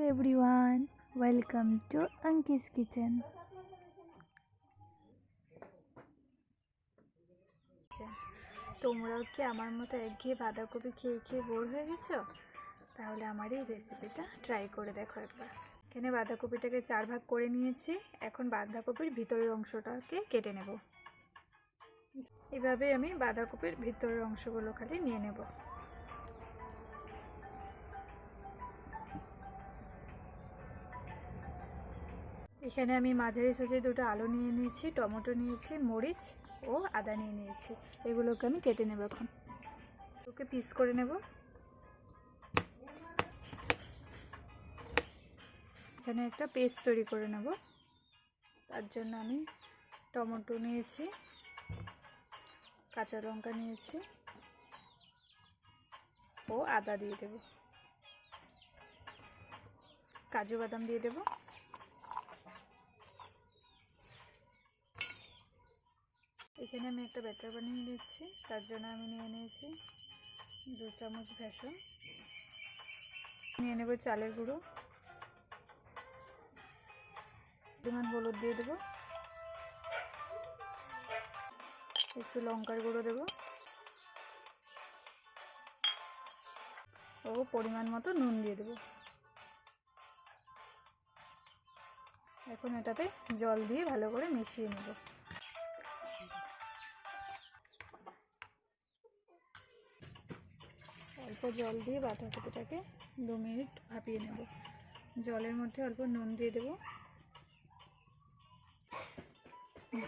everyone, welcome to Anki's Kitchen. তোমরাও কি আমার মতো একঘেয়ে বাঁধাকপি খেয়ে খেয়ে বোর হয়ে গেছো? তাহলে আমার এই রেসিপিটা ট্রাই করে দেখো একবার। এখানে বাঁধাকপিটাকে 4 ভাগ করে নিয়েছি। এখন বাঁধাকপির ভিতরের অংশটাকে কেটে নেব। এভাবে আমি বাঁধাকপির ভিতরের অংশগুলো খালি নিয়ে নেব। এখানে আমি মাঝারি সাইজের 2টো আলু নিয়ে নিয়েছি, টমেটো নিয়েছি, মরিচ ও আদা নিয়ে নিয়েছি। এগুলোকে আমি কেটে নেব। এখন ওকে পিস করে নেব। এখানে একটা পেস্ট তৈরি করে নেব। তার জন্য আমি টমেটো নিয়েছি, কাঁচা লঙ্কা নিয়েছি ও আদা দিয়ে দেব। কাজু বাদাম দিয়ে দেব। এখানে আমি একটা ব্যাটার বানিয়ে নিচ্ছি। তার জন্য আমি নিয়ে নিয়েছি 2 চামচ বেসন, নিয়ে নেব চালের গুঁড়ো, পরিমাণ হলুদ দিয়ে দেব, একটু লঙ্কার গুঁড়ো দেব ও পরিমাণ মতো নুন দিয়ে দেব। এখন এটাতে জল দিয়ে ভালো করে মিশিয়ে নেব। অল্প জল দিয়ে বাঁধাকপিটাকে 2 মিনিট ভাপিয়ে নেব। জলের মধ্যে অল্প নুন দিয়ে দেব,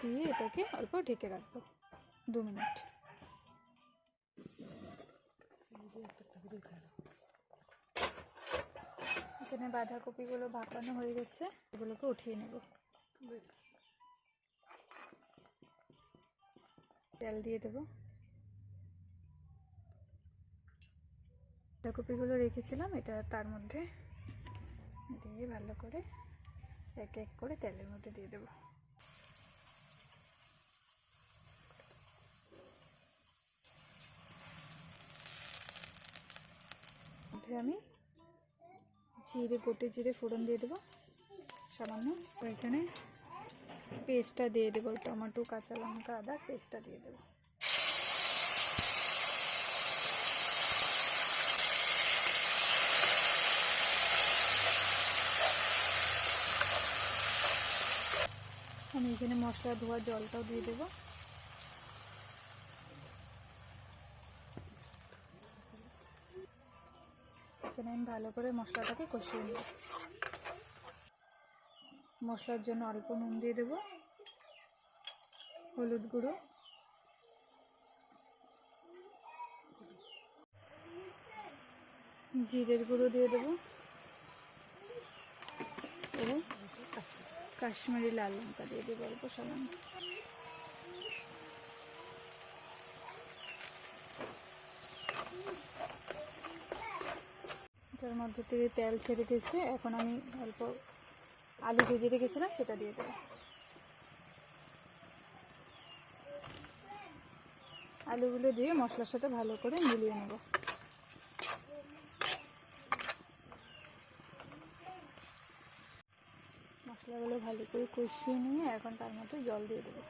দিয়ে এটাকে অল্প ঢেকে রাখবো 2 মিনিট। এখানে বাঁধাকপিগুলো ভাপানো হয়ে গেছে, এগুলোকে উঠিয়ে নেব। তেল দিয়ে দেব। বাঁধাকপিগুলো রেখেছিলাম এটা তার মধ্যে দিয়ে ভালো করে এক এক করে তেলের মধ্যে দিয়ে দেব। আমি গোটে জিরে ফোড়ন দিয়ে দেবো সামান্য। এখানে পেস্টটা দিয়ে দেবো, টমেটো, কাঁচা লঙ্কা, আদা পেস্টটা দিয়ে দেবো। আমি এখানে মশলা ধোয়ার জলটাও দিয়ে দেবো। এখানে আমি ভালো করে মশলাটাকে কষিয়ে নেব। মশলার জন্য অল্প নুন দিয়ে দেবো, হলুদ গুঁড়ো, জিরের গুঁড়ো দিয়ে দেবো এবং কাশ্মীরি লাল লঙ্কা দিয়ে দেবো অল্প সামান্য। তার মধ্যে থেকে তেল ছেড়ে দিয়েছে। এখন আমি অল্প আলু ভেজে রেখেছিলাম সেটা দিয়ে দেবো। আলুগুলো দিয়ে মশলার সাথে ভালো করে মিলিয়ে নেব। মশলাগুলো ভালো করে কষিয়ে নিয়ে এখন তার মধ্যে জল দিয়ে দেবো।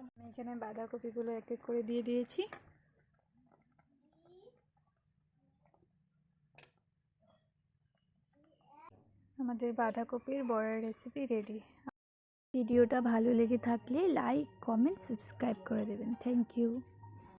আমি এখানে বাঁধাকপিগুলো এক এক করে দিয়ে দিয়েছি। আমাদের বাঁধাকপির বড়ার রেসিপি রেডি। ভিডিওটা ভালো লেগে থাকলে লাইক, কমেন্ট, সাবস্ক্রাইব করে দেবেন। Thank you.